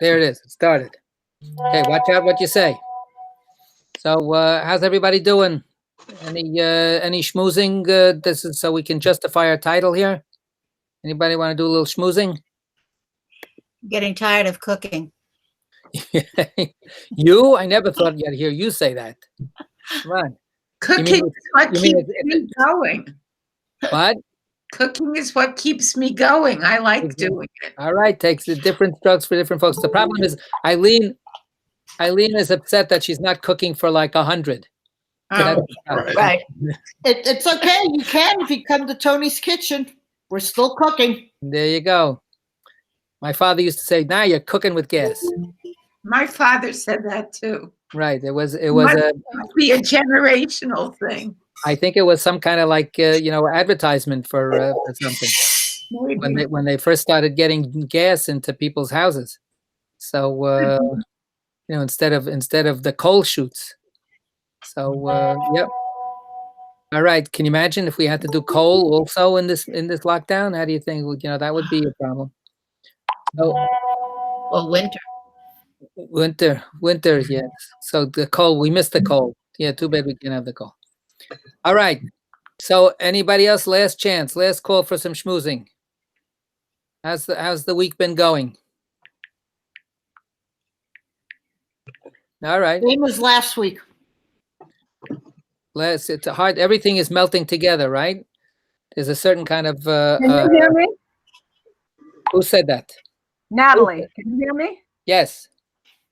There it is. It started. Okay, watch out what you say. So, how's everybody doing? Any schmoozing? This is so we can justify our title here. Anybody want to do a little schmoozing? Getting tired of cooking. You? I never thought you'd hear you say that. Come on. Cooking is what keeps me going. What? Cooking is what keeps me going. I like doing it. All right, takes the different strokes for different folks. The problem is Eileen is upset that she's not cooking for like 100. Oh, right. It's okay. You can if you come to Tony's kitchen. We're still cooking. There you go. My father used to say, "Now you're cooking with gas." My father said that too. Right. It was Must be a generational thing. I think it was some kind of like advertisement for something when they first started getting gas into people's houses. So instead of the coal chutes. So yep. All right. Can you imagine if we had to do coal also in this lockdown? How do you think? That would be a problem. So, Well, winter, yes. So the coal, we missed the coal. Yeah, too bad we can't have the coal. All right. So anybody else? Last chance, last call for some schmoozing. How's the week been going? All right. Same as last week. It's hard. Everything is melting together, right? There's a certain kind of. Can you hear me? Who said that? Natalie, can you hear me? Yes.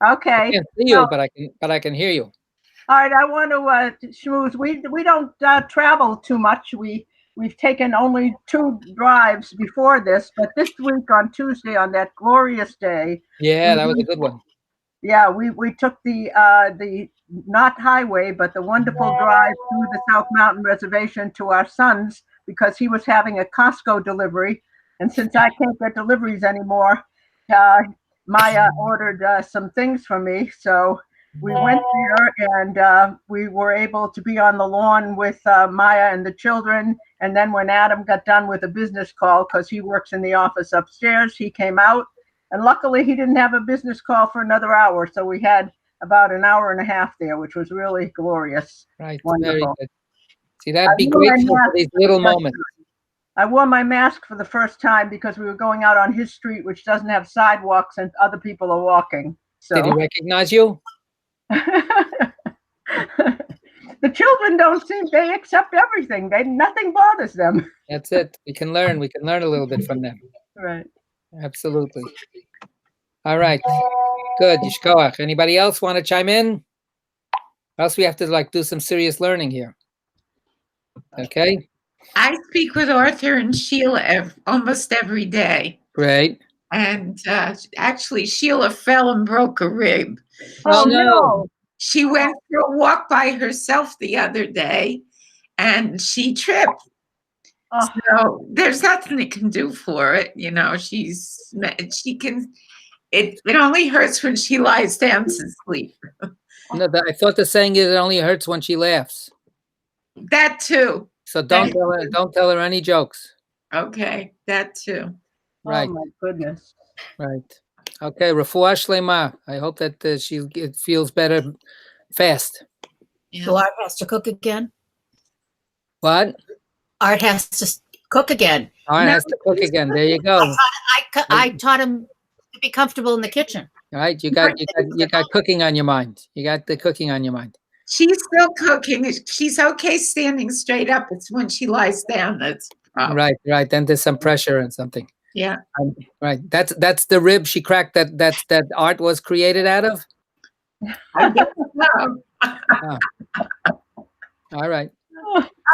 Okay. I can't see you, but I can hear you. All right, I want to schmooze. We don't travel too much. We've taken only 2 drives before this, but this week on Tuesday, on that glorious day. Yeah, that was a good one. Yeah, we took the not highway, but the wonderful drive through the South Mountain Reservation to our son's because he was having a Costco delivery, and since I can't get deliveries anymore, Maya ordered some things for me, so we went there and we were able to be on the lawn with Maya and the children. And then when Adam got done with a business call, because he works in the office upstairs, he came out. And luckily, he didn't have a business call for another hour. So we had about an hour and a half there, which was really glorious. Right. Wonderful. Very good. See, that'd be grateful for these little moments. I wore my mask for the first time because we were going out on his street, which doesn't have sidewalks and other people are walking. So. Did he recognize you? The children they accept everything. Nothing bothers them. That's it. We can learn a little bit from them. Right. Absolutely. All right. Good. Yishkoach. Anybody else want to chime in? Or else we have to do some serious learning here. Okay. I speak with Arthur and Sheila almost every day. Great. And actually, Sheila fell and broke a rib. Oh, no. She went for a walk by herself the other day and she tripped. Oh. So there's nothing it can do for it. It only hurts when she lies down to sleep. No, I thought the saying is it only hurts when she laughs. That too. So don't tell her any jokes. Okay, that too. Right. Oh my goodness. Right. Okay, refuah shlema. I hope that it feels better fast. So Art has to cook again? What? Art has to cook again. Art has to cook again. There you go. I taught him to be comfortable in the kitchen. All right, you got cooking on your mind. You got the cooking on your mind. She's still cooking. She's okay standing straight up. It's when she lies down that's the problem. Right. Then there's some pressure and something. Yeah. Right. That's the rib she cracked that Art was created out of? I guess so. Oh. All right.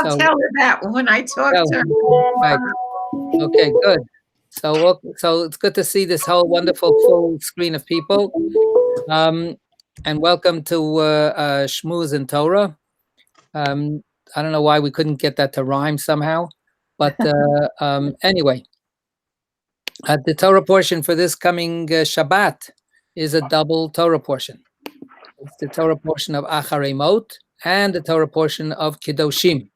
I'll tell her that when I talk to her. Right. Okay, good. So it's good to see this whole wonderful full screen of people. And welcome to Schmooze and Torah. I don't know why we couldn't get that to rhyme somehow. But anyway. The Torah portion for this coming Shabbat is a double Torah portion. It's the Torah portion of Acharei Mot and the Torah portion of Kedoshim.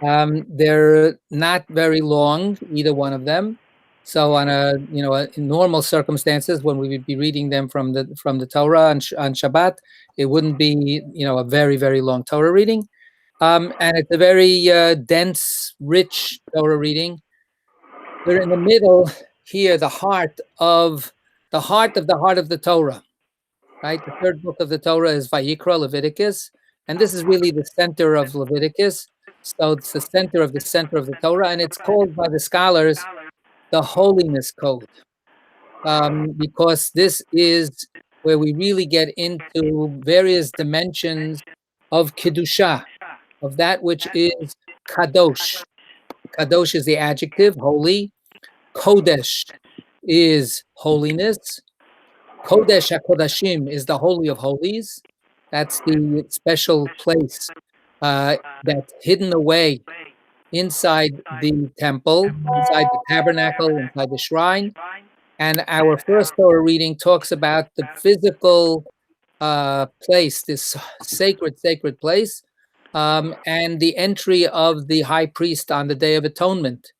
They're not very long, either one of them. So on in normal circumstances, when we would be reading them from the Torah on Shabbat, it wouldn't be a very, very long Torah reading, and it's a very dense, rich Torah reading. We're in the middle here, the heart of the heart of the Torah, right? The third book of the Torah is Vayikra, Leviticus, and this is really the center of Leviticus. So it's the center of the Torah, and it's called by the scholars the holiness code, because this is where we really get into various dimensions of Kedusha, of that which is Kadosh. Kadosh is the adjective, holy. Kodesh is holiness. Kodesh HaKodashim is the Holy of Holies. That's the special place that's hidden away inside the temple, inside the tabernacle, inside the shrine. And our first Torah reading talks about the physical place, this sacred place, and the entry of the high priest on the Day of Atonement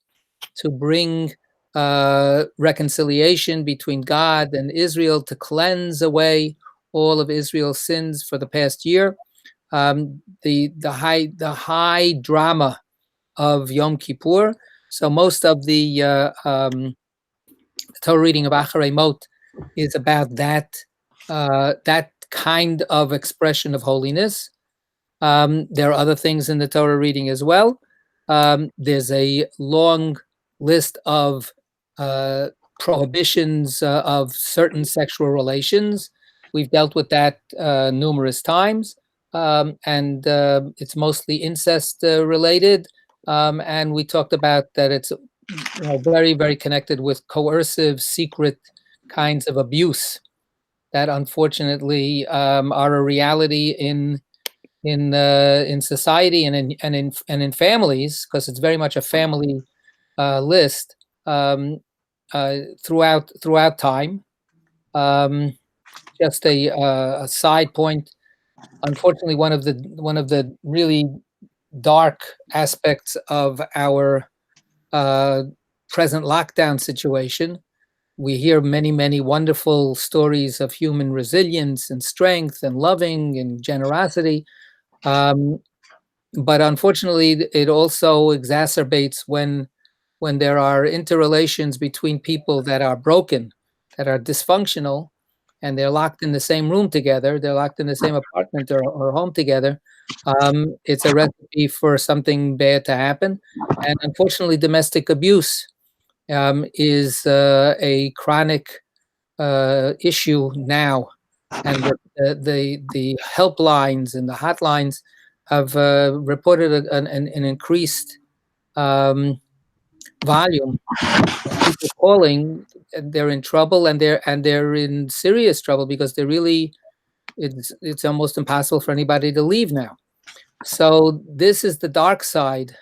to bring reconciliation between God and Israel, to cleanse away all of Israel's sins for the past year. The high drama of Yom Kippur. So most of the Torah reading of Acharei Mot is about that kind of expression of holiness. There are other things in the Torah reading as well. There's a long list of prohibitions of certain sexual relations. We've dealt with that numerous times, and it's mostly incest related. And we talked about that it's very, very connected with coercive, secret kinds of abuse that unfortunately are a reality in society and in families, because it's very much a family list throughout time. Just a side point. Unfortunately, one of the really dark aspects of our present lockdown situation, we hear many, many wonderful stories of human resilience and strength and loving and generosity. But unfortunately, it also exacerbates when there are interrelations between people that are broken, that are dysfunctional, and they're locked in the same room together, they're locked in the same apartment or home together. It's a recipe for something bad to happen. And unfortunately, domestic abuse is a chronic issue now. And the helplines and the hotlines have reported an increased volume of people calling. They're in trouble, and they're in serious trouble, because it's almost impossible for anybody to leave now. So this is the dark side,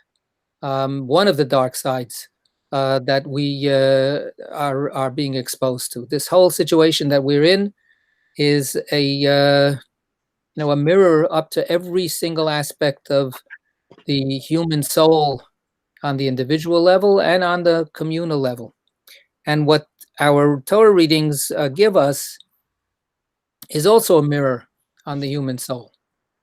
one of the dark sides that we are being exposed to. This whole situation that we're in is a mirror up to every single aspect of the human soul, on the individual level and on the communal level. And what our Torah readings give us is also a mirror on the human soul.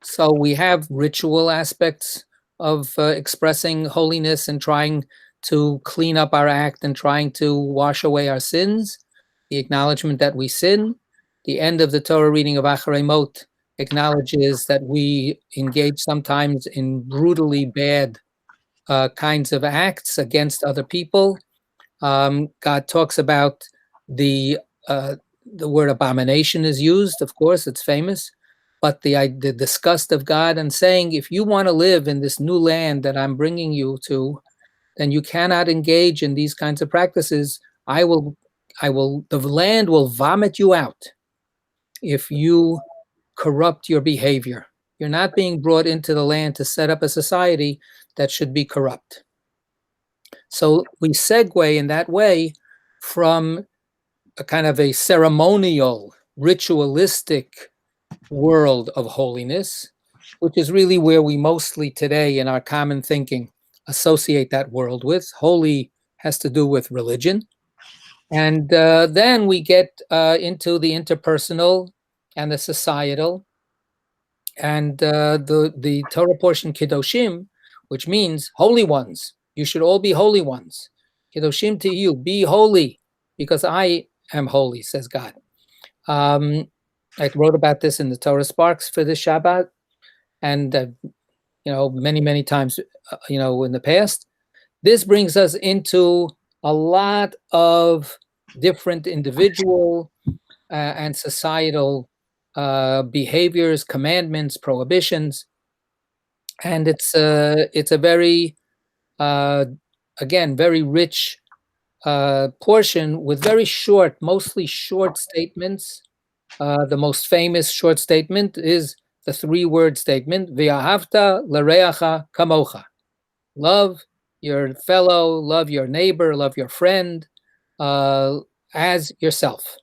So we have ritual aspects of expressing holiness and trying to clean up our act and trying to wash away our sins, the acknowledgement that we sin. The end of the Torah reading of Acharei Mot acknowledges that we engage sometimes in brutally bad kinds of acts against other people. God talks about the word abomination is used, of course, it's famous, but the disgust of God, and saying, if you want to live in this new land that I'm bringing you to, then you cannot engage in these kinds of practices. The land will vomit you out if you corrupt your behavior. You're not being brought into the land to set up a society that should be corrupt. So we segue in that way from a kind of a ceremonial, ritualistic world of holiness, which is really where we mostly today in our common thinking associate that world with. Holy has to do with religion, And then we get into the interpersonal and the societal, and the Torah portion Kedoshim, which means holy ones. You should all be holy ones. Kedoshim to you, be holy, because I am holy, says God. I wrote about this in the Torah Sparks for this Shabbat, and many, many times, in the past. This brings us into a lot of different individual and societal behaviors, commandments, prohibitions, and it's a very, again, very rich portion with very short, mostly short statements. The most famous short statement is the 3-word statement, V'ahavta l'reacha kamocha. Love your fellow, love your neighbor, love your friend as yourself.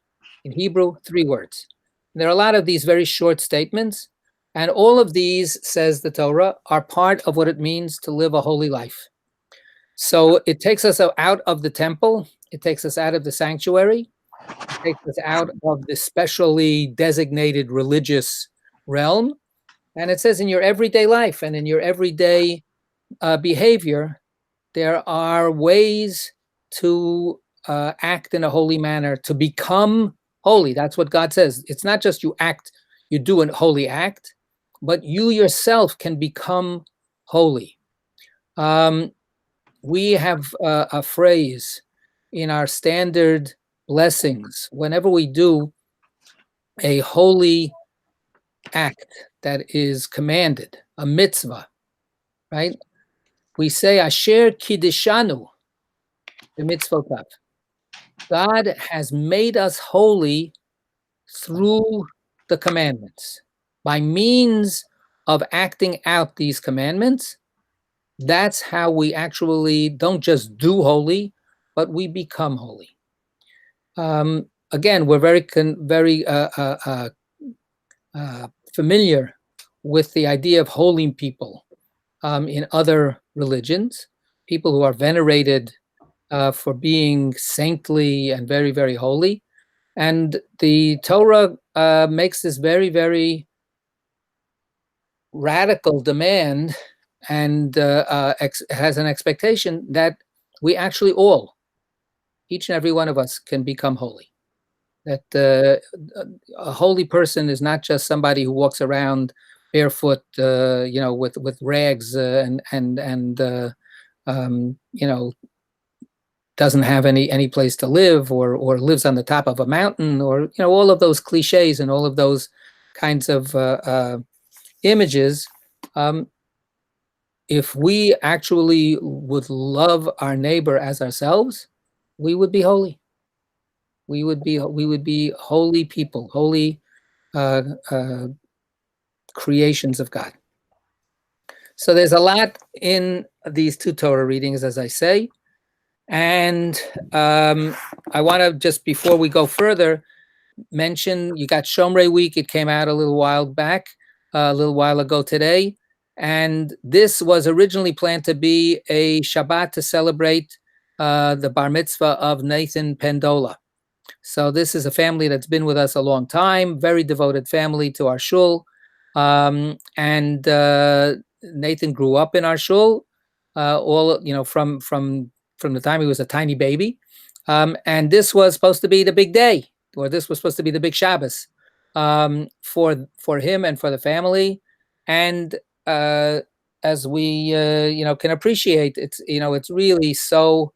In Hebrew, 3 words. And there are a lot of these very short statements, and all of these, says the Torah, are part of what it means to live a holy life. So it takes us out of the temple, it takes us out of the sanctuary, it takes us out of the specially designated religious realm, and it says in your everyday life and in your everyday behavior, there are ways to act in a holy manner, to become holy. That's what God says. It's not just you do a holy act, but you yourself can become holy. We have a phrase in our standard blessings. Whenever we do a holy act that is commanded, a mitzvah, right? We say, Asher Kiddishanu, the mitzvotav. God has made us holy through the commandments. By means of acting out these commandments, that's how we actually don't just do holy, but we become holy. Again, we're very familiar with the idea of holy people in other religions, people who are venerated for being saintly and very, very holy. And the Torah makes this very, very radical demand and has an expectation that we actually all, each and every one of us, can become holy. That a holy person is not just somebody who walks around barefoot, with rags and doesn't have any place to live, or lives on the top of a mountain, or all of those cliches and all of those kinds of images. If we actually would love our neighbor as ourselves, we would be holy. We would be holy people, holy creations of God. So there's a lot in these 2 Torah readings, as I say. And I want to, just before we go further, mention you got Shomrei week. It came out a little while ago today. And this was originally planned to be a Shabbat to celebrate the bar mitzvah of Nathan Pendola. So this is a family that's been with us a long time, very devoted family to our shul. And Nathan grew up in our shul, from the time he was a tiny baby. And this was supposed to be the big day, or this was supposed to be the big Shabbos for him and for the family. And as we can appreciate, it's really so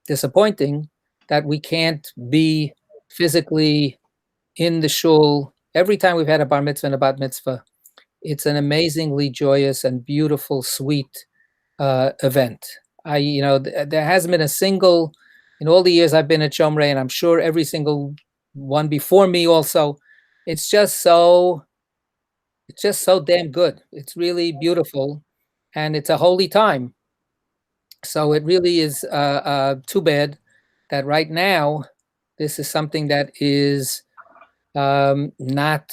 disappointing that we can't be physically in the shul. Every time we've had a bar mitzvah and a bat mitzvah, it's an amazingly joyous and beautiful, sweet event. There hasn't been a single, in all the years I've been at Shomrei, and I'm sure every single one before me also, it's just so damn good. It's really beautiful, and it's a holy time. So it really is too bad that right now this is something that is not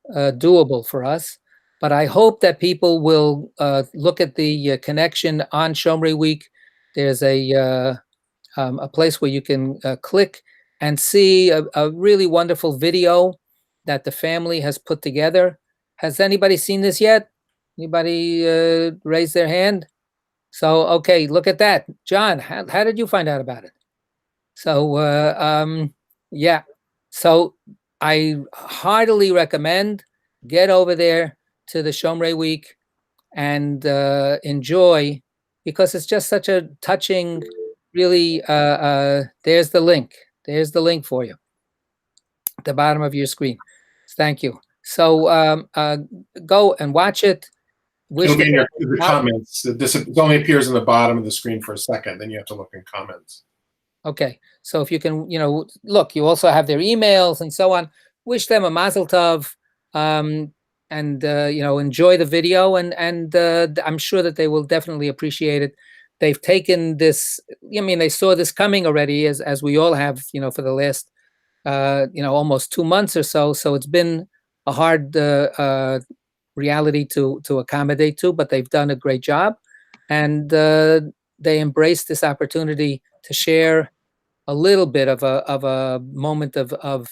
doable for us. But I hope that people will look at the connection on Shomrei week. There's a a place where you can click and see a really wonderful video that the family has put together. Has anybody seen this yet? Anybody raise their hand? So, okay, look at that. John, how did you find out about it? So, yeah. So I heartily recommend get over there to the Shomrei week and enjoy, because it's just such a touching, really, there's the link. There's the link for you at the bottom of your screen. Thank you. So go and watch it. It'll be in the comments. It only appears in the bottom of the screen for a second. Then you have to look in comments. Okay. So if you can, look, you also have their emails and so on. Wish them a mazel tov, and enjoy the video. And I'm sure that they will definitely appreciate it. They've taken this. I mean, they saw this coming already, as we all have, for the last, almost 2 months or so. So it's been a hard reality to accommodate to, but they've done a great job, and they embraced this opportunity to share a little bit of a moment of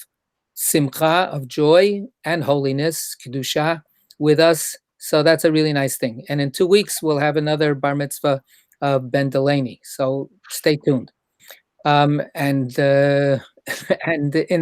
simcha, of joy and holiness, kedusha, with us. So that's a really nice thing. And in 2 weeks we'll have another bar mitzvah of Ben Delaney. So stay tuned. And in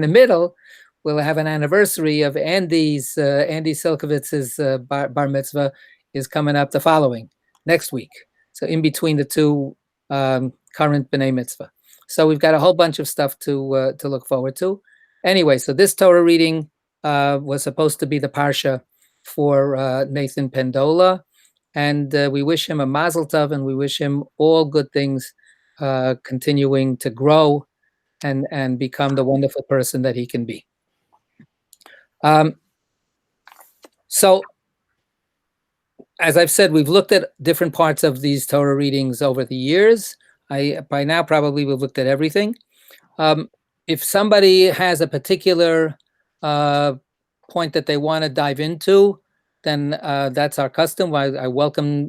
the middle, we'll have an anniversary of Andy Silkowitz's bar mitzvah is coming up the following next week. So in between the two current B'nai mitzvah. So we've got a whole bunch of stuff to look forward to. Anyway, so this Torah reading was supposed to be the parsha for Nathan Pendola, and we wish him a mazel tov, and we wish him all good things, continuing to grow and become the wonderful person that he can be. So, as I've said, we've looked at different parts of these Torah readings over the years. By now, probably we've looked at everything. If somebody has a particular point that they want to dive into, then that's our custom. I welcome,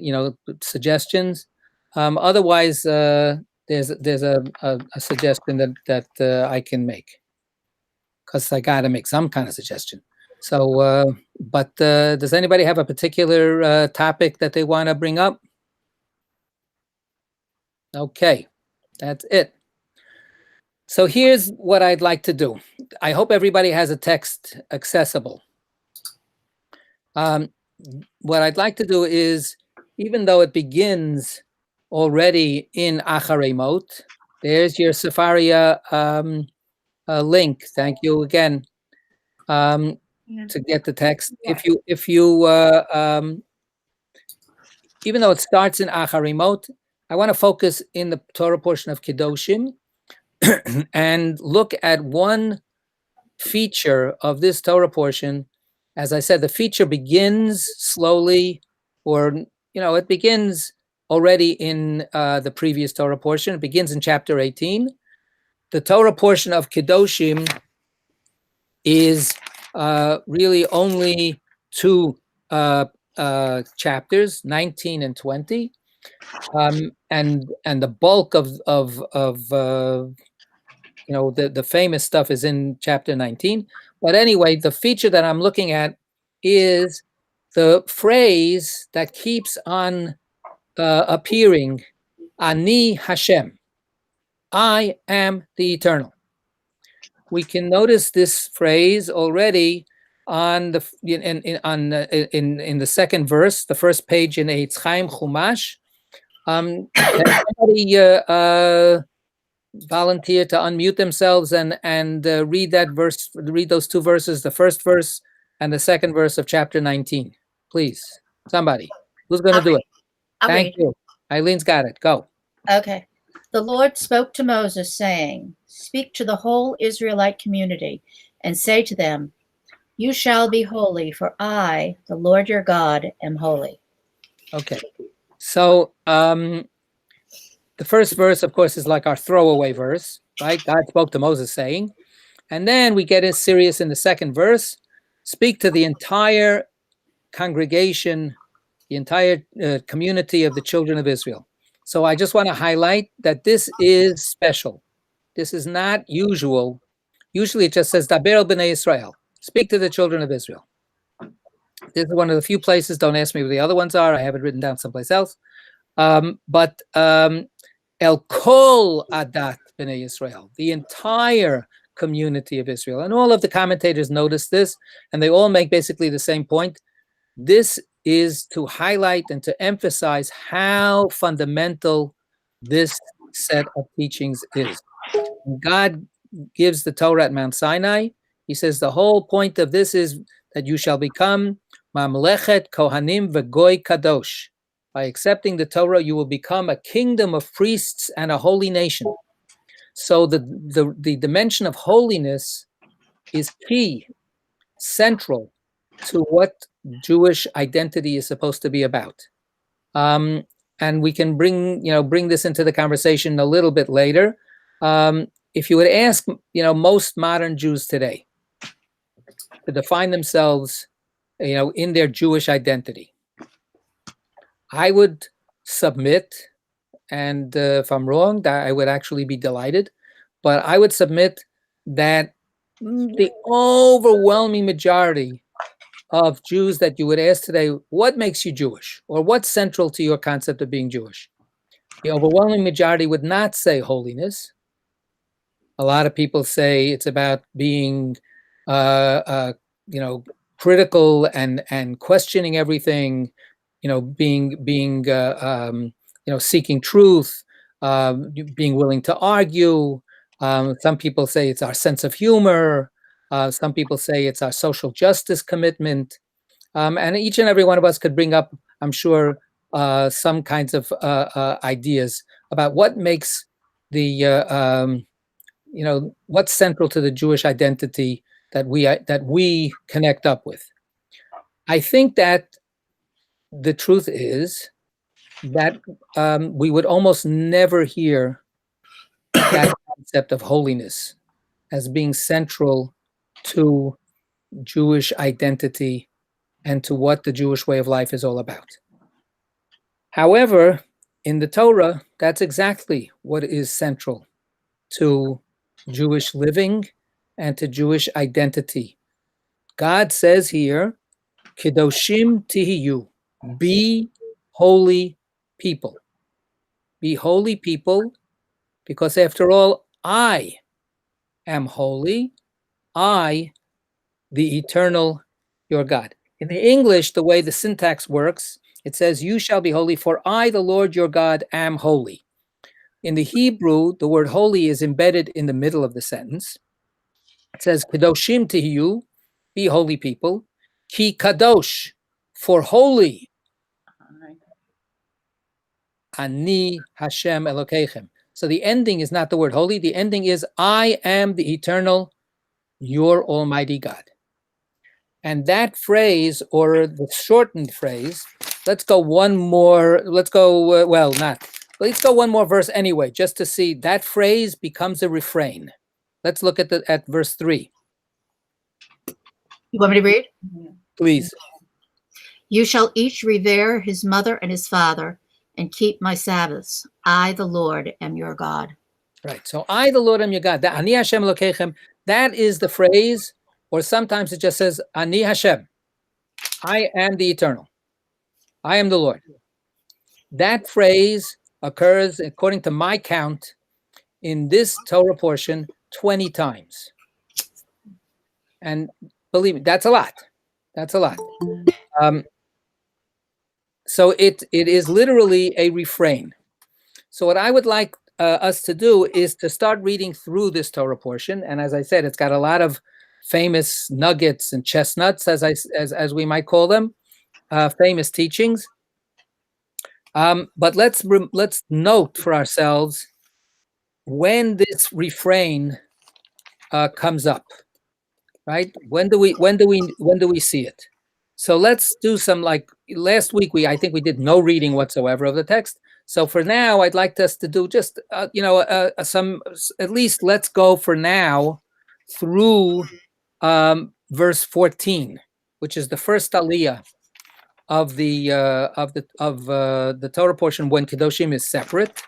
suggestions. Otherwise, there's a suggestion that I can make, because I got to make some kind of suggestion. So, but does anybody have a particular topic that they want to bring up? Okay, that's it. So here's what I'd like to do. I hope everybody has a text accessible. What I'd like to do is, even though it begins already in Acharei Mot, there's your Sefaria link. Thank you again to get the text. If you even though it starts in Acharei Mot, I want to focus in the Torah portion of Kedoshim and look at one feature of this Torah portion. As I said, the feature begins slowly, or, it begins already in the previous Torah portion. It begins in chapter 18. The Torah portion of Kedoshim is really only 2 chapters, 19 and 20. And the bulk of the famous stuff is in chapter 19. But anyway, the feature that I'm looking at is the phrase that keeps on appearing, Ani Hashem, I am the Eternal. We can notice this phrase already on the in the second verse, the first page in Eitz Chaim Chumash. Can somebody volunteer to unmute themselves and read that verse? Read those 2 verses, the first verse and the second verse of chapter 19, please. Somebody who's going to do it. Thank you. Eileen's got it. Go. Okay. The Lord spoke to Moses, saying, "Speak to the whole Israelite community and say to them, you shall be holy, for I, the Lord your God, am holy." Okay. So the first verse, of course, is like our throwaway verse, right? God spoke to Moses saying, and then we get serious in the second verse, speak to the entire congregation, the entire community of the children of Israel. So I just want to highlight that this is special. This is not usual. Usually it just says, Daber el b'nei Israel, speak to the children of Israel. This is one of the few places, don't ask me where the other ones are, I have it written down someplace else. But El Kol Adat b'nei Israel, the entire community of Israel. And all of the commentators notice this, and they all make basically the same point. This is to highlight and to emphasize how fundamental this set of teachings is. God gives the Torah at Mount Sinai. He says the whole point of this is that you shall become Mamlechet Kohanim V'Goy Kadosh. By accepting the Torah, you will become a kingdom of priests and a holy nation. So the dimension of holiness is key, central to what Jewish identity is supposed to be about. And we can bring this into the conversation a little bit later. If you would ask, most modern Jews today to define themselves, in their Jewish identity, I would submit, and if I'm wrong, that I would actually be delighted, but I would submit that the overwhelming majority of Jews that you would ask today, what makes you Jewish? Or what's central to your concept of being Jewish? The overwhelming majority would not say holiness. A lot of people say it's about being, critical and questioning everything, seeking truth, being willing to argue. Some people say it's our sense of humor. Some people say it's our social justice commitment. And each and every one of us could bring up, I'm sure, some kinds of ideas about what makes what's central to the Jewish identity that we connect up with. I think that the truth is that we would almost never hear that concept of holiness as being central to Jewish identity and to what the Jewish way of life is all about. However, in the Torah, that's exactly what is central to Jewish living and to Jewish identity. God says here, Kedoshim Tihiyu, be holy people. Be holy people, because after all, I am holy. I, the eternal, your God. In the English, the way the syntax works, it says, you shall be holy, for I, the Lord your God, am holy. In the Hebrew, the word holy is embedded in the middle of the sentence. It says, Kedoshim Tihiyu, be holy people. Ki kadosh, for holy. Ani Hashem Elokeichem. So the ending is not the word holy. The ending is, I am the eternal, your almighty God. And that phrase, or the shortened phrase, let's go one more verse anyway, just to see that phrase becomes a refrain. Let's look at verse 3. You want me to read? Please. You shall each revere his mother and his father, and keep my Sabbaths. I, the Lord, am your God. Right. So I, the Lord, am your God. Ani Hashem Elokeichem. That is the phrase, or sometimes it just says Ani Hashem. I am the eternal. I am the Lord. That phrase occurs, according to my count, in this Torah portion 20 times. And believe me, that's a lot. That's a lot. So it is literally a refrain. So what I would like us to do is to start reading through this Torah portion. And as I said, it's got a lot of famous nuggets and chestnuts, as we might call them, famous teachings. But let's note for ourselves when this refrain comes up, right? When do we see it? So let's do some, like last week, I think we did no reading whatsoever of the text. So for now, I'd like us to do just, some, at least let's go for now through verse 14, which is the first aliyah of the Torah portion when Kedoshim is separate,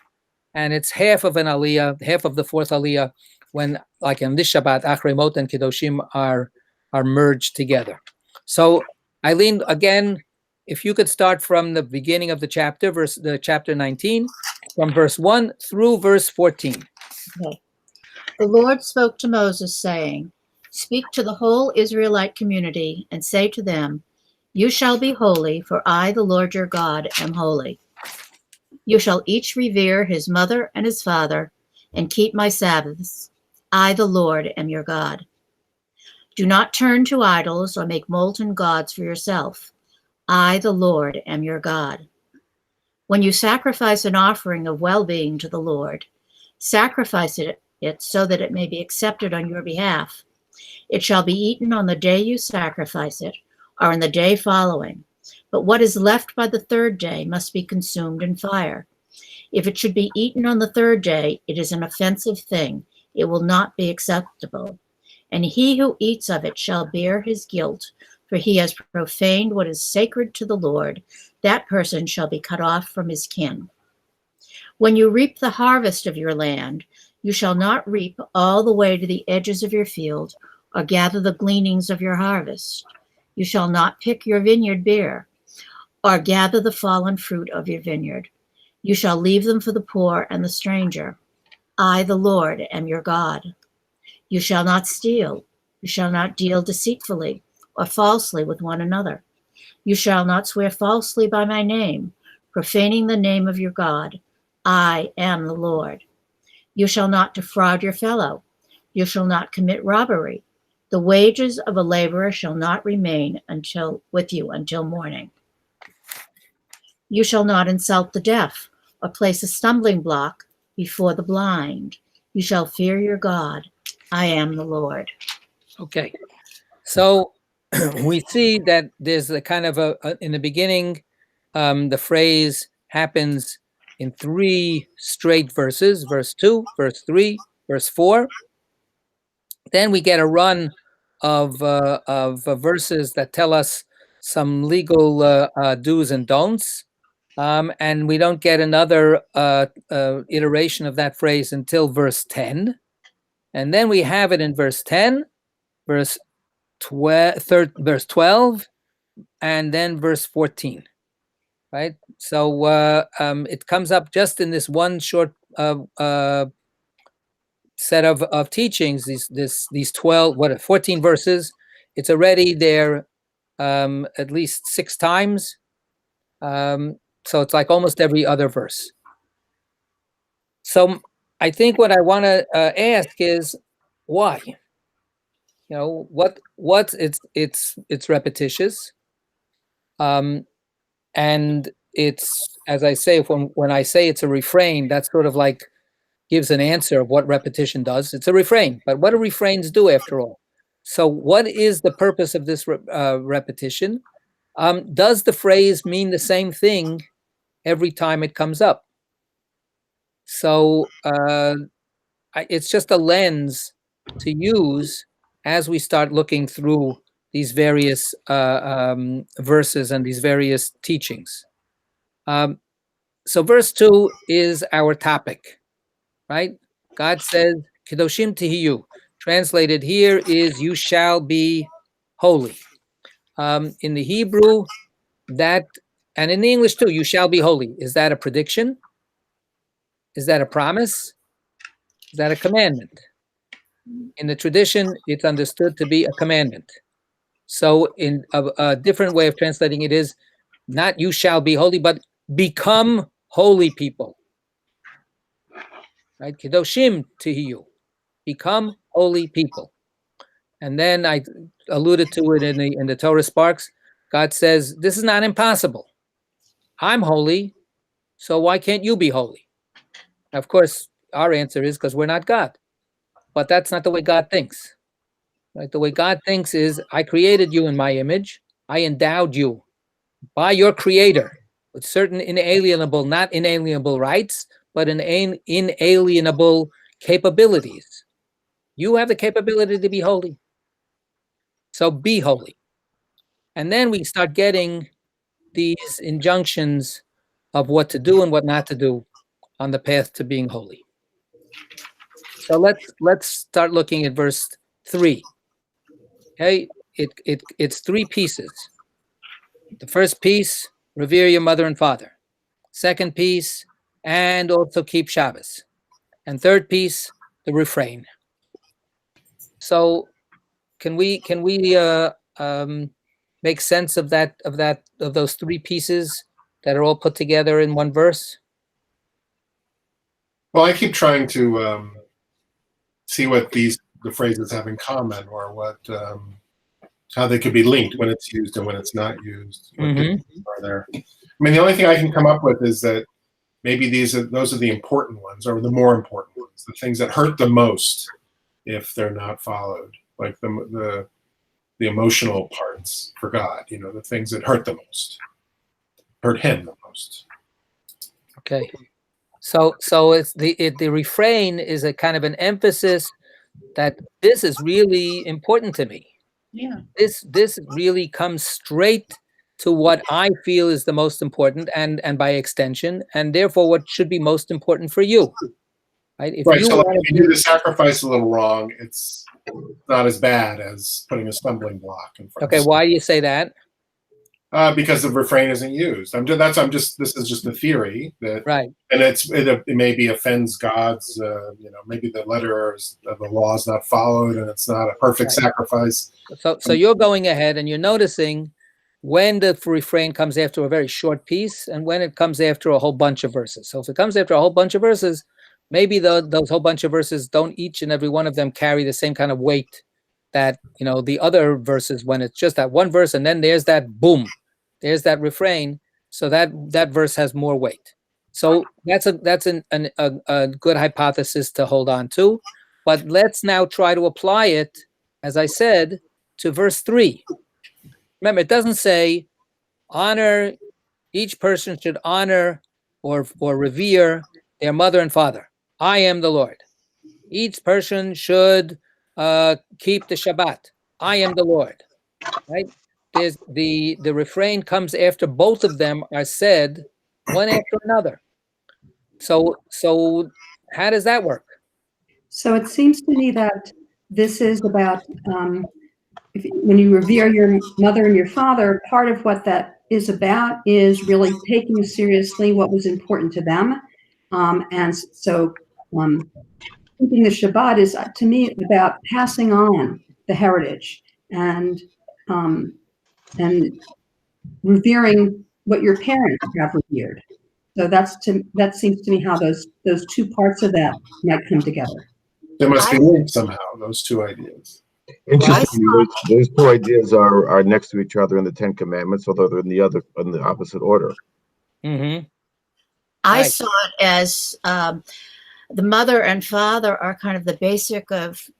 and it's half of an aliyah, half of the fourth aliyah when, like in this Shabbat, Acharei Mot and Kedoshim are merged together. So, Eileen, again, if you could start from the beginning of the chapter, chapter 19, from verse 1 through verse 14. Okay. The Lord spoke to Moses, saying, "Speak to the whole Israelite community and say to them, you shall be holy, for I, the Lord your God, am holy. You shall each revere his mother and his father and keep my Sabbaths. I, the Lord, am your God. Do not turn to idols or make molten gods for yourself. I, the Lord, am your God. When you sacrifice an offering of well-being to the Lord, sacrifice it so that it may be accepted on your behalf. It shall be eaten on the day you sacrifice it, or in the day following. But what is left by the third day must be consumed in fire. If it should be eaten on the third day, it is an offensive thing. It will not be acceptable. And he who eats of it shall bear his guilt, for he has profaned what is sacred to the Lord. That person shall be cut off from his kin. When you reap the harvest of your land, you shall not reap all the way to the edges of your field, or gather the gleanings of your harvest. You shall not pick your vineyard bare, or gather the fallen fruit of your vineyard. You shall leave them for the poor and the stranger. I, the Lord, am your God. You shall not steal. You shall not deal deceitfully or falsely with one another. You shall not swear falsely by my name, profaning the name of your God. I am the Lord. You shall not defraud your fellow. You shall not commit robbery. The wages of a laborer shall not remain with you until morning. You shall not insult the deaf or place a stumbling block before the blind. You shall fear your God. I am the Lord. Okay. So we see that there's a kind of in the beginning, the phrase happens in 3 straight verses, verse 2, verse 3, verse 4. Then we get a run of verses that tell us some legal do's and don'ts. And we don't get another iteration of that phrase until verse 10. And then we have it in verse 10, verse 12, and then verse 14. Right? So it comes up just in this one short set of teachings, these 14 verses. It's already there at least 6 times. So it's like almost every other verse. So I think what I want to ask is why? You know, what it's repetitious. And it's, as I say, when I say it's a refrain, that's sort of like gives an answer of what repetition does. It's a refrain, but what do refrains do after all? So what is the purpose of this repetition? Does the phrase mean the same thing every time it comes up? So it's just a lens to use as we start looking through these various verses and these various teachings. So verse 2 is our topic, right? God says, Kedoshim tihiyu. Translated here is, you shall be holy. In the Hebrew, and in the English too, you shall be holy. Is that a prediction? Is that a promise? Is that a commandment? In the tradition, it's understood to be a commandment. So in a different way of translating it is not you shall be holy, but become holy people. Right? Kedoshim tihiyu. Become holy people. And then I alluded to it in the Torah Sparks. God says, this is not impossible. I'm holy, so why can't you be holy? Of course, our answer is because we're not God. But that's not the way God thinks. Right? The way God thinks is, I created you in my image. I endowed you by your creator with certain not inalienable rights, but inalienable capabilities. You have the capability to be holy. So be holy. And then we start getting these injunctions of what to do and what not to do on the path to being holy. So let's start looking at verse 3. Okay, it's 3 pieces. The first piece, revere your mother and father. Second piece, and also keep Shabbos. And third piece, the refrain. So can we make sense of those 3 pieces that are all put together in one verse? Well, I keep trying to see what the phrases have in common, or what how they could be linked when it's used and when it's not used. What differences are there? I mean, the only thing I can come up with is that maybe those are the important ones, or the more important ones, the things that hurt the most if they're not followed, like the emotional parts for God. The things that hurt the most, hurt Him the most. Okay. So it's the refrain is a kind of an emphasis that this is really important to me. Yeah. This really comes straight to what I feel is the most important, and by extension, and therefore what should be most important for you. Right? If Right. you So want if you do the sacrifice a little wrong, it's not as bad as putting a stumbling block in front. Okay, why do you say that? Because the refrain isn't used. This is just a theory that, right, and it maybe offends God's. Maybe the letter of the law is not followed, and it's not a perfect sacrifice. So you're going ahead and you're noticing when the refrain comes after a very short piece and when it comes after a whole bunch of verses. So if it comes after a whole bunch of verses, maybe those whole bunch of verses don't each and every one of them carry the same kind of weight that the other verses, when it's just that one verse and then there's that boom, there's that refrain, so that verse has more weight. So that's a good hypothesis to hold on to. But let's now try to apply it, as I said, to verse 3. Remember, it doesn't say honor, each person should honor or revere their mother and father. I am the Lord. Each person should keep the Shabbat. I am the Lord. Right? There's the refrain comes after both of them are said, one after another. So how does that work? So it seems to me that this is about when you revere your mother and your father, part of what that is about is really taking seriously what was important to them. And so keeping the Shabbat is, to me, about passing on the heritage and revering what your parents have revered. So that seems to me how those 2 parts of that might come together. They must be linked somehow, those 2 ideas. Interesting. Those 2 ideas are next to each other in the 10 Commandments, although they're in the opposite order. Mm-hmm. I Right. saw it as the mother and father are kind of the basic of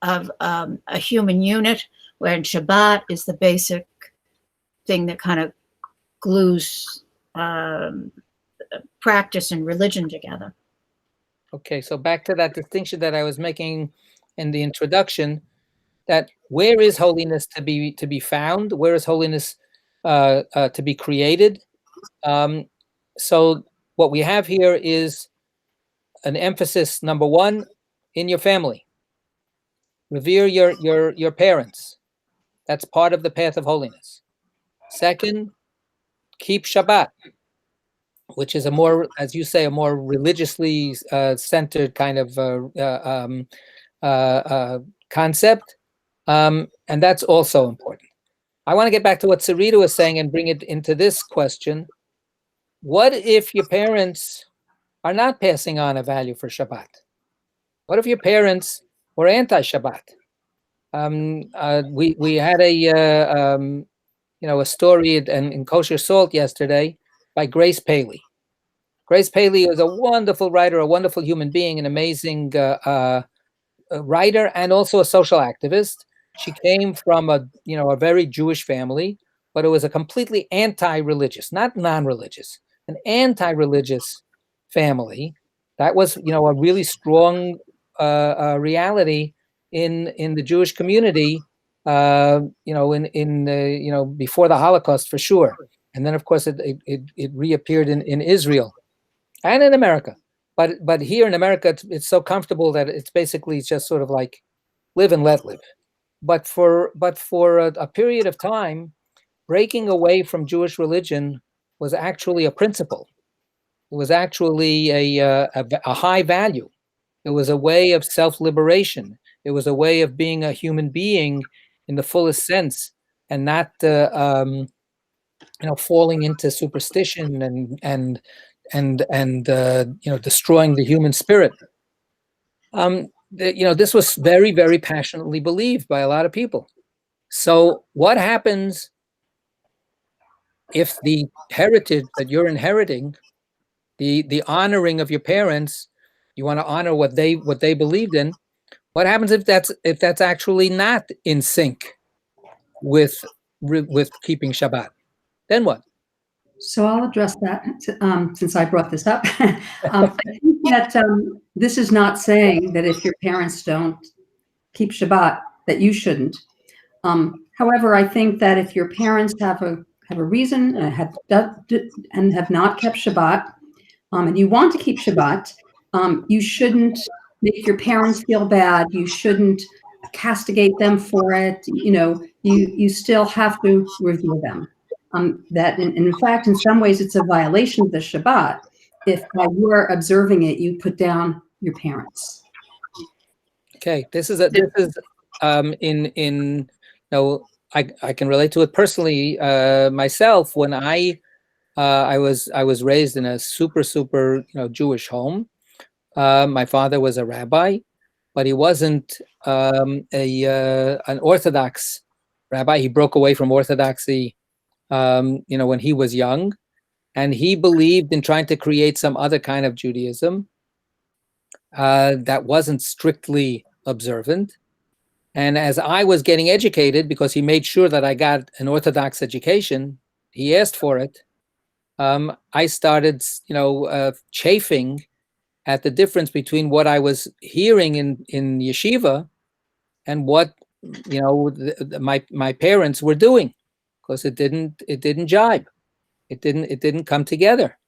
a human unit, where Shabbat is the basic thing that kind of glues practice and religion together. Okay, so back to that distinction that I was making in the introduction, that where is holiness to be found? Where is holiness to be created? So what we have here is an emphasis, number 1, in your family. Revere your parents. That's part of the path of holiness. Second, keep Shabbat, which is a more, as you say, a more religiously centered kind of concept. And that's also important. I want to get back to what Sarita was saying and bring it into this question. What if your parents are not passing on a value for Shabbat? What if your parents were anti-Shabbat? We had a story in Kosher Salt yesterday by Grace Paley. Grace Paley is a wonderful writer, a wonderful human being, an amazing writer, and also a social activist. She came from a very Jewish family, but it was a completely anti-religious, not non-religious, an anti-religious family. That was, a really strong reality in the Jewish community, before the Holocaust, for sure. And then, of course, it reappeared in Israel and in America. But here in America, it's so comfortable that it's basically just sort of like live and let live. But for a period of time, breaking away from Jewish religion was actually a principle. It was actually a high value. It was a way of self-liberation. It was a way of being a human being in the fullest sense, and not falling into superstition and destroying the human spirit. This was very, very passionately believed by a lot of people. So what happens if the heritage that you're inheriting, the honoring of your parents, you want to honor what they believed in? What happens if that's actually not in sync with keeping Shabbat? Then what? So I'll address that since I brought this up. I think that this is not saying that if your parents don't keep Shabbat, that you shouldn't. However, I think that if your parents have a reason and have not kept Shabbat, and you want to keep Shabbat, you shouldn't make your parents feel bad. You shouldn't castigate them for it. You still have to revere them. That in fact, in some ways, it's a violation of the Shabbat if while you're observing it, you put down your parents. Okay, I can relate to it personally myself. When I was raised in a super Jewish home. My father was a rabbi, but he wasn't an Orthodox rabbi. He broke away from Orthodoxy when he was young, and he believed in trying to create some other kind of Judaism that wasn't strictly observant. And as I was getting educated, because he made sure that I got an Orthodox education, he asked for it. I started, chafing at the difference between what I was hearing in yeshiva and what my parents were doing, because it didn't jibe. It didn't come together.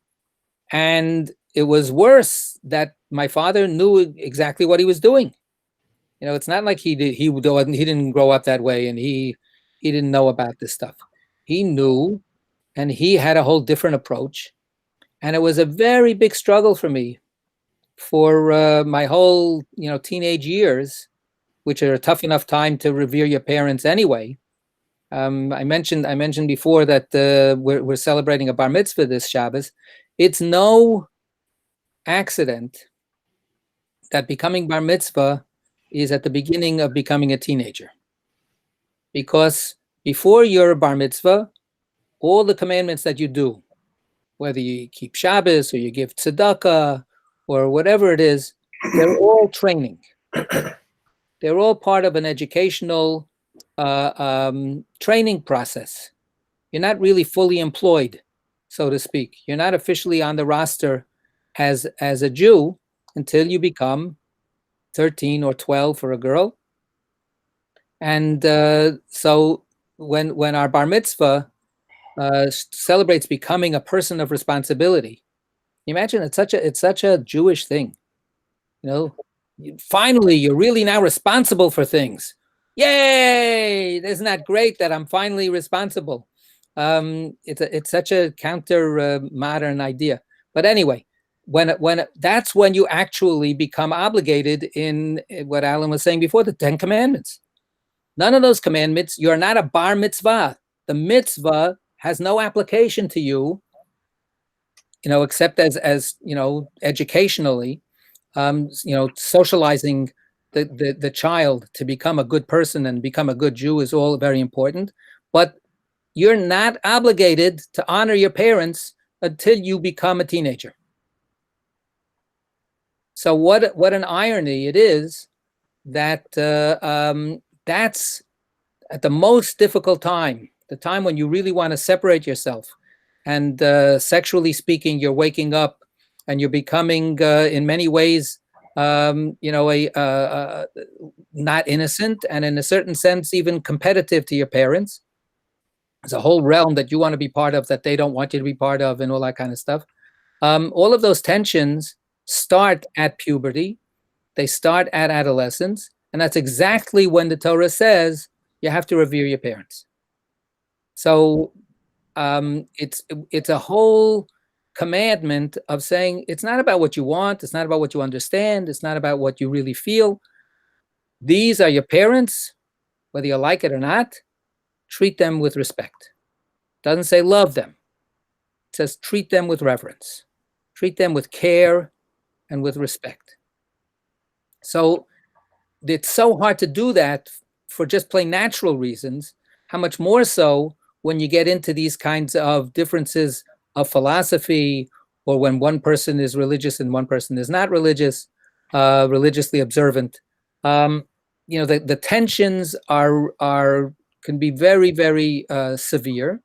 And it was worse that my father knew exactly what he was doing. It's not like he didn't grow up that way and he didn't know about this stuff. He knew, and he had a whole different approach. And it was a very big struggle for me for my whole teenage years, which are a tough enough time to revere your parents anyway. I mentioned before that we're celebrating a bar mitzvah this Shabbos. It's no accident that becoming bar mitzvah is at the beginning of becoming a teenager, because before you're a bar mitzvah, all the commandments that you do, whether you keep Shabbos or you give tzedakah or whatever it is, they're all training. They're all part of an educational training process. You're not really fully employed, so to speak. You're not officially on the roster as a Jew until you become 13 or 12 for a girl. And so when our bar mitzvah celebrates becoming a person of responsibility, imagine it's such a Jewish thing. Finally, you're really now responsible for things. Yay! Isn't that great that I'm finally responsible? It's such a counter modern idea. But anyway, that's when you actually become obligated in what Alan was saying before, the 10 commandments. None of those commandments, you're not a bar mitzvah. The mitzvah has no application to you, except as educationally, socializing the child to become a good person and become a good Jew is all very important. But you're not obligated to honor your parents until you become a teenager. So what an irony it is that that's at the most difficult time, the time when you really want to separate yourself. And sexually speaking, you're waking up and you're becoming, in many ways, not innocent, and in a certain sense, even competitive to your parents. There's a whole realm that you want to be part of that they don't want you to be part of, and all that kind of stuff. All of those tensions start at puberty. They start at adolescence. And that's exactly when the Torah says you have to revere your parents. So it's a whole commandment of saying it's not about what you want. It's not about what you understand. It's not about what you really feel. These are your parents, whether you like it or not. Treat them with respect. It doesn't say love them. It says treat them with reverence. Treat them with care and with respect. So it's so hard to do that for just plain natural reasons. How much more so when you get into these kinds of differences of philosophy, or when one person is religious and one person is not religious, religiously observant. The tensions can be very, very severe.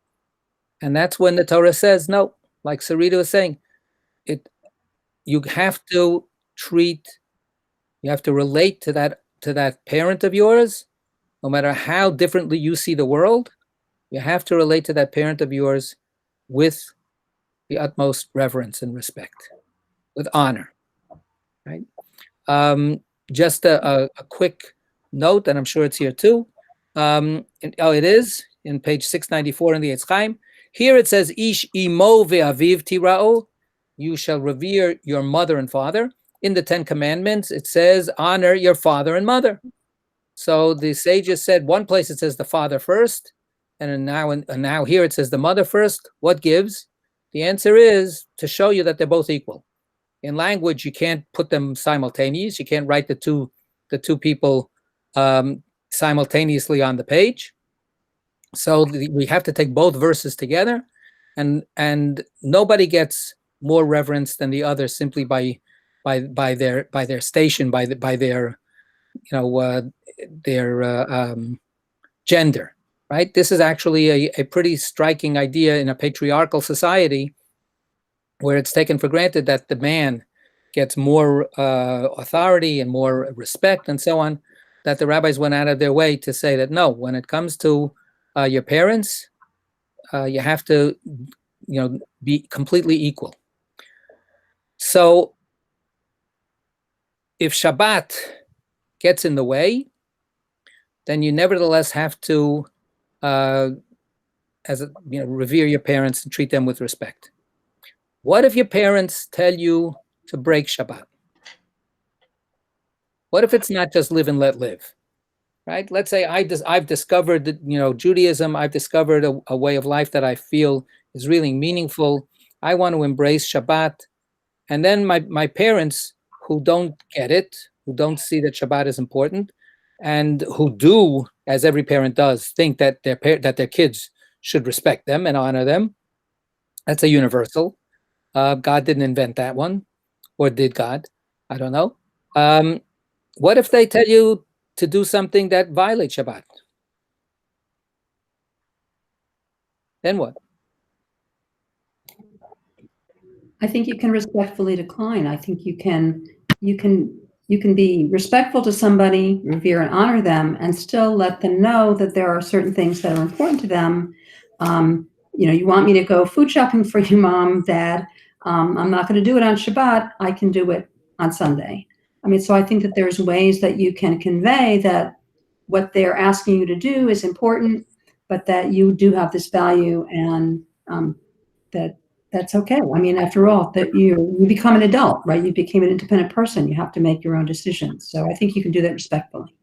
And that's when the Torah says, no, like Sarita was saying, you have to relate to that parent of yours, no matter how differently you see the world. You have to relate to that parent of yours with the utmost reverence and respect, with honor, right? Just a quick note, and I'm sure it's here too. It is in page 694 in the Eitz Chaim. Here it says, Ish imo ve'aviv tira'o, you shall revere your mother and father. In the 10 Commandments, it says, honor your father and mother. So the sages said, one place it says the father first, and now here it says the mother first. What gives? The answer is to show you that they're both equal. In language, you can't put them simultaneous. You can't write the two people simultaneously on the page. So we have to take both verses together, and nobody gets more reverence than the other simply by their station, by their gender, right? This is actually a pretty striking idea in a patriarchal society, where it's taken for granted that the man gets more authority and more respect and so on, that the rabbis went out of their way to say that no, when it comes to your parents, you have to be completely equal. So if Shabbat gets in the way, then you nevertheless have to revere your parents and treat them with respect. What if your parents tell you to break Shabbat? What if it's not just live and let live, right? Let's say I've discovered Judaism. I've discovered a way of life that I feel is really meaningful. I want to embrace Shabbat. And then my parents, who don't get it, who don't see that Shabbat is important, and who do, as every parent does, think that their kids should respect them and honor them. That's a universal. God didn't invent that one, or did God? I don't know. What if they tell you to do something that violates Shabbat? Then what? I think you can respectfully decline. I think you can be respectful to somebody, revere and honor them, and still let them know that there are certain things that are important to them. You want me to go food shopping for you, Mom, Dad. I'm not going to do it on Shabbat. I can do it on Sunday. So I think that there's ways that you can convey that what they're asking you to do is important, but that you do have this value, and that's okay. After all, that you become an adult, right? You became an independent person. You have to make your own decisions. So I think you can do that respectfully.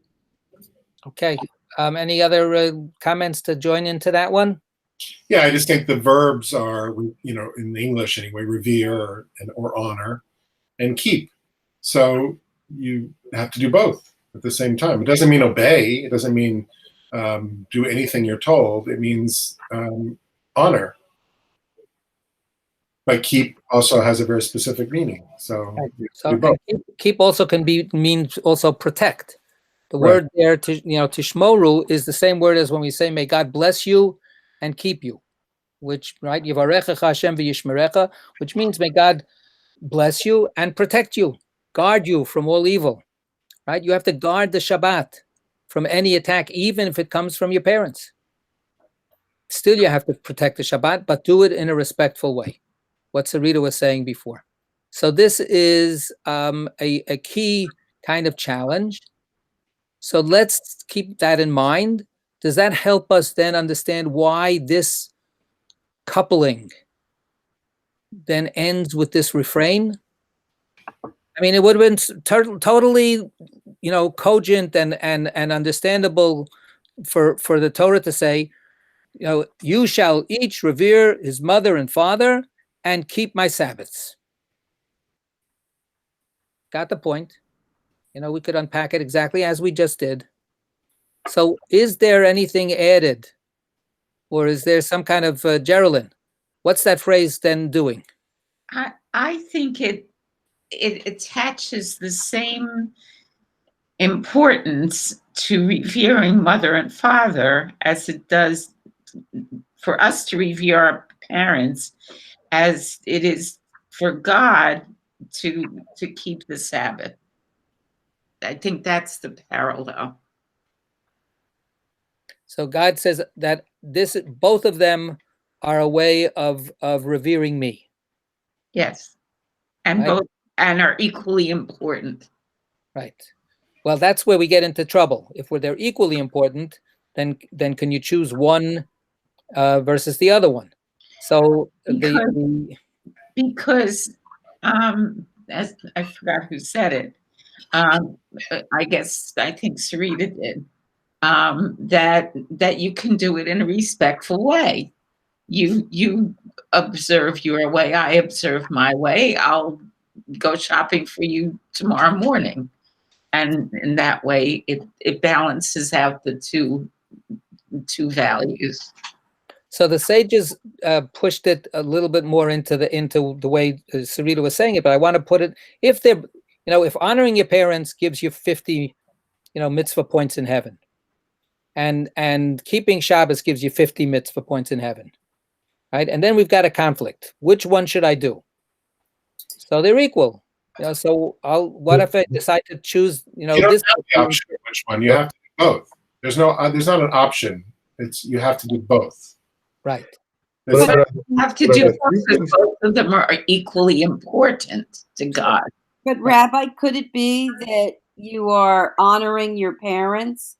Okay. Any other comments to join into that one? Yeah, I just think the verbs are, in English anyway, revere or honor and keep. So you have to do both at the same time. It doesn't mean obey. It doesn't mean do anything you're told. It means honor. But keep also has a very specific meaning. So keep also means also protect. The word there tishmoru is the same word as when we say may God bless you and keep you, which Yivarechecha Hashem v'yishmerecha, which means may God bless you and protect you, guard you from all evil. Right? You have to guard the Shabbat from any attack, even if it comes from your parents. still you have to protect the Shabbat, but do it in a respectful way. What Sarita was saying before. So this is a key kind of challenge. So let's keep that in mind. Does that help us then understand why this coupling then ends with this refrain? I mean, it would have been totally, cogent and understandable for the Torah to say, you shall each revere his mother and father and keep my Sabbaths. Got the point. We could unpack it exactly as we just did. So is there anything added? Or is there some kind of Geraldine? What's that phrase then doing? I think it attaches the same importance to revering mother and father as it does for us to revere our parents, as it is for God to keep the Sabbath. I think that's the parallel. So God says that both of them are a way of revering me. Yes, and right? both and are equally important. Right. Well, that's where we get into trouble. If they're equally important, then can you choose one versus the other one? So because as I forgot who said it. I think Sarita did. That you can do it in a respectful way. You observe your way, I observe my way. I'll go shopping for you tomorrow morning, and in that way, it balances out the two values. So the sages pushed it a little bit more into the way Sarita was saying it, but I want to put it, if honoring your parents gives you 50, mitzvah points in heaven, and keeping Shabbos gives you 50 mitzvah points in heaven, right? And then we've got a conflict. Which one should I do? So they're equal. So what if I decide to choose, you don't this have the option of which one. You have to do both. There's not an option. You have to do both. Right. But you have to do both because both of them are equally important to God. But Rabbi, could it be that you are honoring your parents,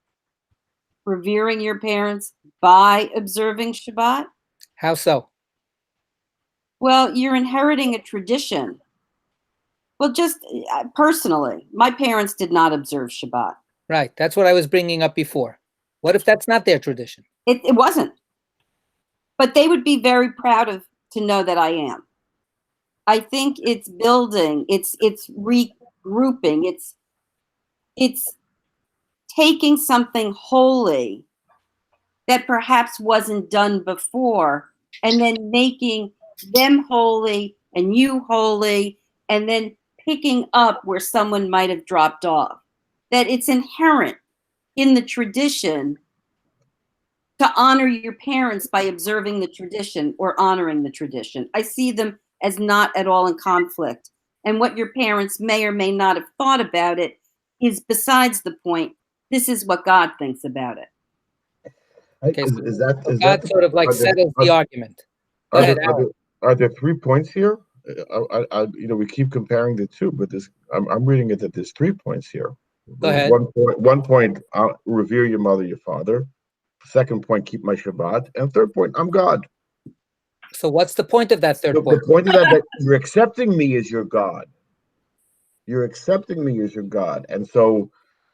revering your parents by observing Shabbat? How so? Well, you're inheriting a tradition. Well, just personally, my parents did not observe Shabbat. Right. That's what I was bringing up before. What if that's not their tradition? It wasn't. But they would be very proud to know that I am. I think it's building, it's regrouping, it's taking something holy that perhaps wasn't done before, and then making them holy and you holy, and then picking up where someone might have dropped off. That it's inherent in the tradition to honor your parents by observing the tradition or honoring the tradition. I see them as not at all in conflict. And what your parents may or may not have thought about it is besides the point. This is what God thinks about it. Okay, so Is that God sort of like settles the argument. Are there 3 points here? We keep comparing the two, but I'm reading it that there's 3 points here. Go ahead. 1 point, revere your mother, your father. 2nd point, keep my Shabbat. And 3rd point, I'm God. So what's the point of that 3rd point? The point of that you're accepting me as your God. You're accepting me as your God. And so,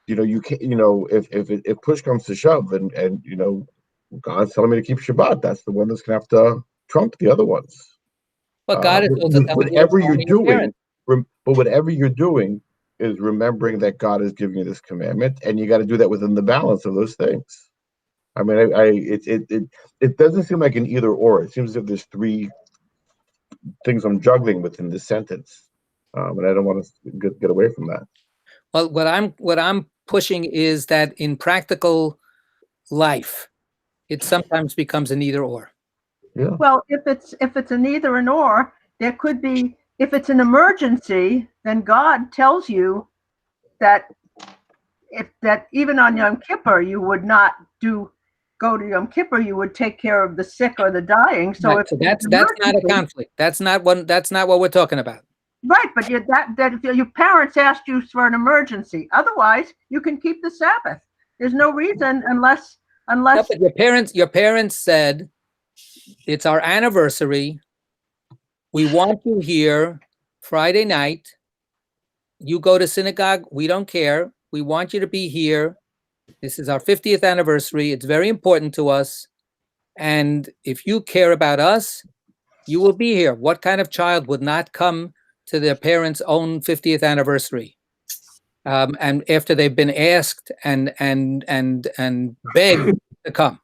you can't, if push comes to shove and God's telling me to keep Shabbat, that's the one that's gonna have to trump the other ones. But God is also whatever you're doing, but whatever you're doing is remembering that God is giving you this commandment, and you got to do that within the balance of those things. I mean, it doesn't seem like an either or. It seems as if there's 3 things I'm juggling within this sentence, and I don't want to get away from that. Well, what I'm pushing is that in practical life, it sometimes becomes an either or. Yeah. Well, if it's an either and or, there could be, if it's an emergency, then God tells you that even on Yom Kippur you would not do go to Yom Kippur, you would take care of the sick or the dying. So Right, if so there's that's not a emergency- conflict. That's not what we're talking about. Right, but that if your parents asked you for an emergency. Otherwise, you can keep the Sabbath. There's no reason unless No, but your parents said, it's our anniversary. We want you here Friday night. You go to synagogue. We don't care. We want you to be here. This is our 50th anniversary. It's very important to us. And if you care about us, you will be here. What kind of child would not come to their parents' own 50th anniversary? And after they've been asked and begged to come.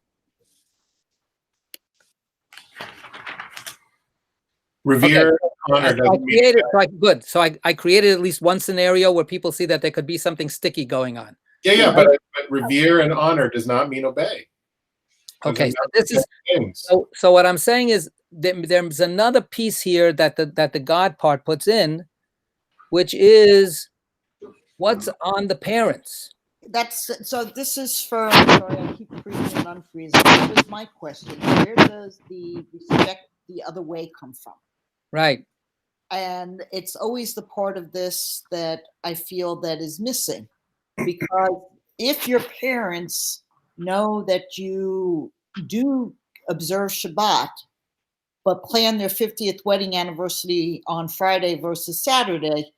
Revere, honor. So I created, good. So I created at least one scenario where people see that there could be something sticky going on. Yeah, but revere and honor does not mean obey. Okay, so this is so what I'm saying is there's another piece here that the God part puts in, which is what's on the parents. So this is from, sorry, I keep freezing and unfreezing. This is my question. Where does the respect the other way come from? Right. And it's always the part of this that I feel that is missing. Because if your parents know that you do observe Shabbat, but plan their 50th wedding anniversary on Friday versus Saturday,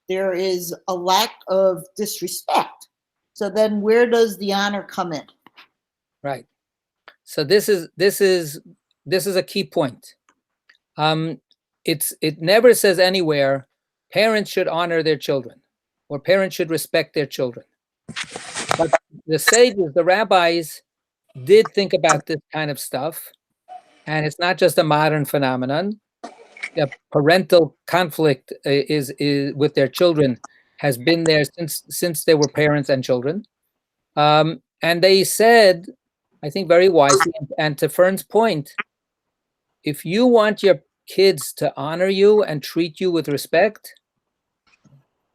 there is a lack of disrespect. So then where does the honor come in? Right. So this is a key point. It never says anywhere parents should honor their children or parents should respect their children. But the sages, the rabbis, did think about this kind of stuff, and it's not just a modern phenomenon. The parental conflict is with their children has been there since they were parents and children. And they said, I think very wisely, and to Fern's point, if you want your kids to honor you and treat you with respect,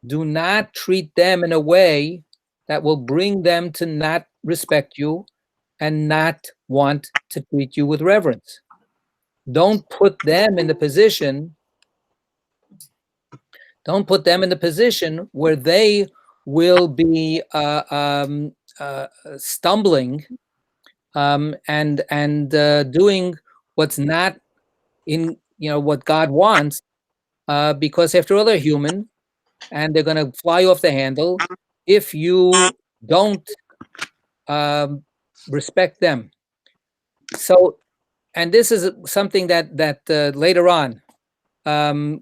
do not treat them in a way that will bring them to not respect you and not want to treat you with reverence. Don't put them in the position where they will be stumbling and doing what's not in what God wants, because after all, they're human and they're going to fly off the handle if you don't respect them. So, and this is something that later on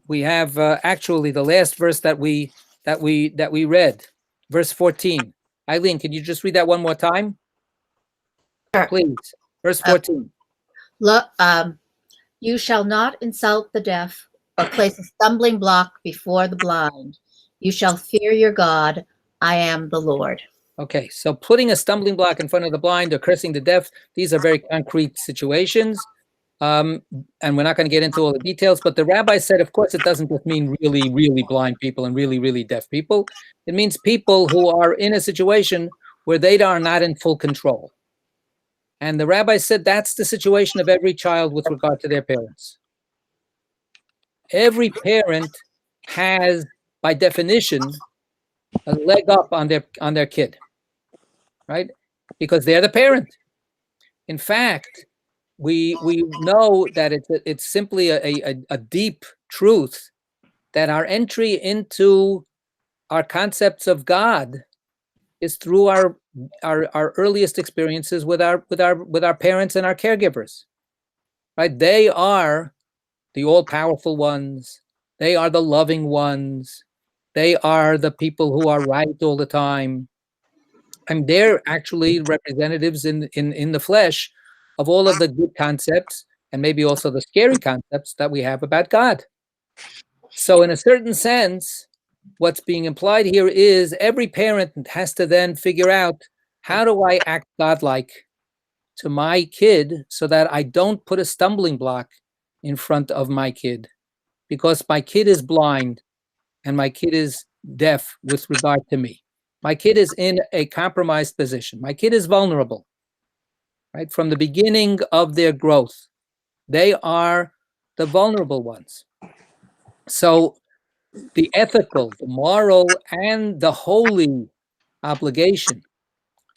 we have actually the last verse that we read, verse 14. Eileen, can you just read that one more time? Sure. Please. Verse 14. Look, you shall not insult the deaf or place a stumbling block before the blind. You shall fear your God. I am the Lord. Okay, so putting a stumbling block in front of the blind or cursing the deaf, these are very concrete situations. And we're not going to get into all the details, but the rabbi said, of course, it doesn't just mean really, really blind people and really, really deaf people. It means people who are in a situation where they are not in full control. And the rabbi said that's the situation of every child with regard to their parents. Every parent has, by definition, a leg up on their kid, right? Because they're the parent. In fact, we know that it's simply a deep truth that our entry into our concepts of God is through our earliest experiences with our parents and our caregivers, right? They are the all-powerful ones. They are the loving ones. They are the people who are right all the time. And they're actually representatives in the flesh of all of the good concepts and maybe also the scary concepts that we have about God. So in a certain sense, what's being implied here is every parent has to then figure out, how do I act godlike to my kid so that I don't put a stumbling block in front of my kid? Because my kid is blind and my kid is deaf with regard to me. My kid is in a compromised position. My kid is vulnerable. right? From the beginning of their growth, they are the vulnerable ones. So the ethical, the moral, and the holy obligation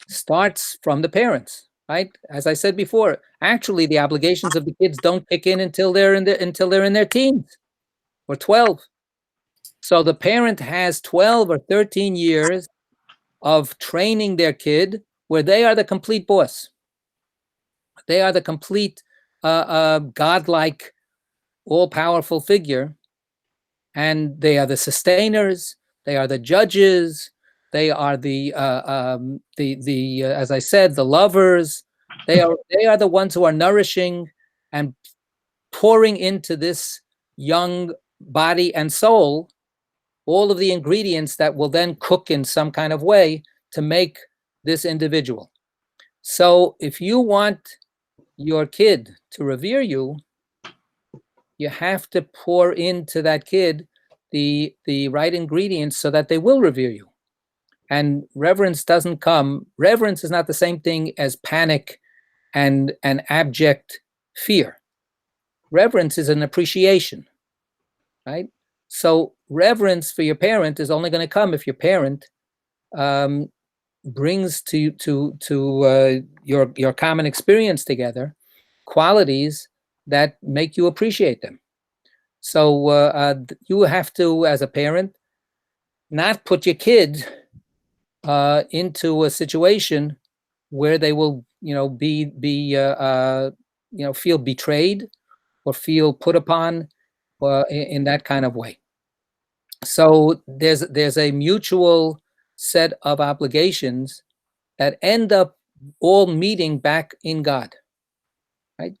starts from the parents, right? As I said before, actually, the obligations of the kids don't kick in until they're in their teens or 12. So the parent has 12 or 13 years of training their kid where they are the complete boss. They are the complete godlike, all-powerful figure, and they are the sustainers. They are the judges. They are the as I said, the lovers. They are the ones who are nourishing and pouring into this young body and soul all of the ingredients that will then cook in some kind of way to make this individual. So if you want your kid to revere you, you have to pour into that kid the right ingredients so that they will revere you. And reverence doesn't come. Reverence is not the same thing as panic and an abject fear. Reverence is an appreciation, right? So reverence for your parent is only going to come if your parent brings to your common experience together qualities that make you appreciate them. So you have to, as a parent, not put your kid into a situation where they will, feel betrayed or feel put upon in that kind of way. So there's a mutual set of obligations that end up all meeting back in God, right?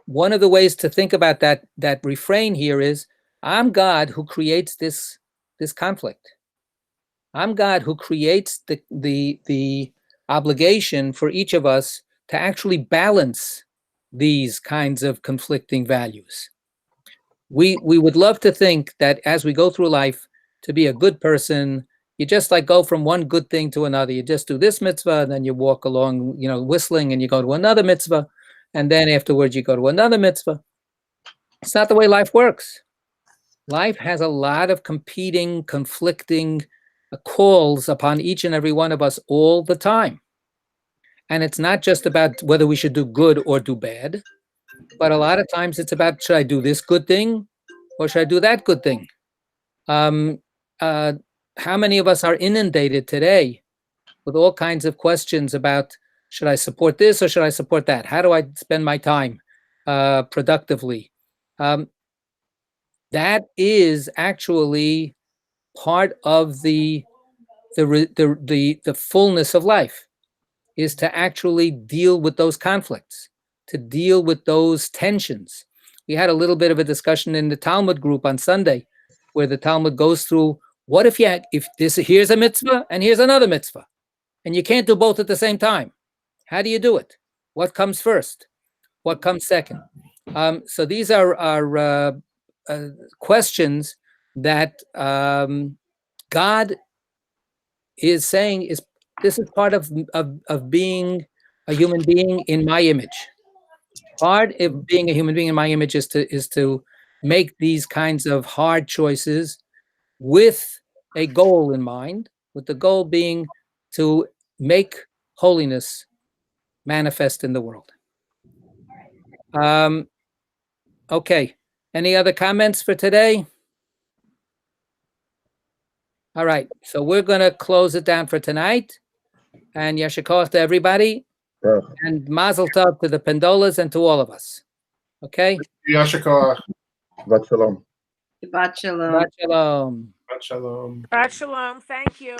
One of the ways to think about that refrain here is, I'm God who creates this conflict. I'm God who creates the obligation for each of us to actually balance these kinds of conflicting values. We would love to think that as we go through life, to be a good person, you just like go from one good thing to another. You just do this mitzvah, and then you walk along, whistling, and you go to another mitzvah, and then afterwards you go to another mitzvah. It's not the way life works. Life has a lot of competing, conflicting calls upon each and every one of us all the time. And it's not just about whether we should do good or do bad, but a lot of times it's about, should I do this good thing or should I do that good thing? How many of us are inundated today with all kinds of questions about, should I support this or should I support that? How do I spend my time productively? That is actually part of the fullness of life, is to actually deal with those conflicts, to deal with those tensions. We had a little bit of a discussion in the Talmud group on Sunday, where the Talmud goes through, what if here's a mitzvah and here's another mitzvah, and you can't do both at the same time? How do you do it? What comes first? What comes second? So these are questions that God is saying this is part of being a human being in my image. Part of being a human being in my image is to make these kinds of hard choices with a goal in mind, with the goal being to make holiness manifest in the world. Okay. Any other comments for today? All right. So we're going to close it down for tonight. And yasher koach to everybody. Perfect. And mazel tov to the Pendolas and to all of us. Okay? Yasher koach. Shabbat shalom. Shabbat shalom. Shabbat shalom. Shabbat shalom. Shabbat shalom. Thank you.